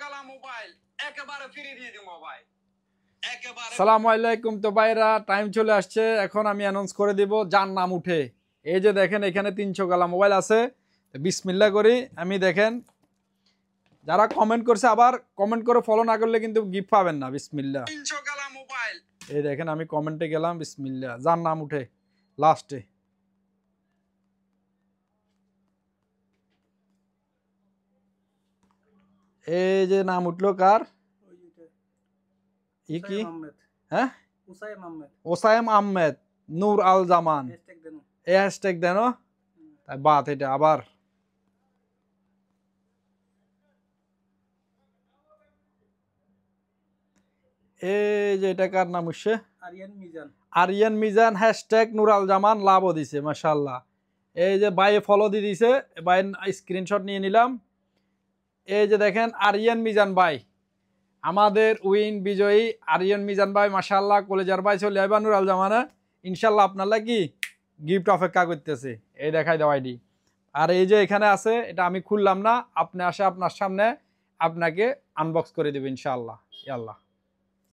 গালা মোবাইল একেবারে ফ্রি দিয়ে দিই মোবাইল একেবারে। আসসালামু আলাইকুম। তো ভাইরা টাইম চলে আসছে, এখন আমি অ্যানাউন্স করে দিব যার নাম উঠে। এই যে দেখেন এখানে 300 গালা মোবাইল আছে। বিসমিল্লাহ করি আমি। দেখেন যারা কমেন্ট করছে, আবার কমেন্ট করে ফলো না করলে কিন্তু গিফট পাবেন না। বিসমিল্লাহ 300 গালা মোবাইল। এই দেখেন আমি কমেন্টে গেলাম, বিসমিল্লাহ, যার নাম উঠে লাস্টে। এই যে নাম উঠলো কার? কি? হ্যাঁ, ওসাইম আহমেদ, নূর আল জামান। এই হ্যাশট্যাগ দেন। তাই বাত এটা আবার এই যে এটা কার নাম উঠছে? আরিয়ান মিজান হ্যাশট্যাগ নূর আল জামান, লাভও দিছে মাশাআল্লাহ। এই যে ভাই ফলো দিয়ে দিছে, ভাই স্ক্রিনশট নিয়ে নিলাম। এই যে দেখেন আরিয়ান মিজান ভাই, আমাদের উইন বিজয়ী আরিয়ান মিজান ভাই মাশাআল্লাহ। কলেজার ভাই চলে আইবা নূর আল জামানে, ইনশাল্লাহ আপনার লাগি গিফট অপেক্ষা করতেছে। এই দেখাই দাও আইডি। আর এই যে এখানে আছে, এটা আমি খুললাম না, আপনি আসে আপনার সামনে আপনাকে আনবক্স করে দেবে ইনশাআল্লাহ। আল্লাহ।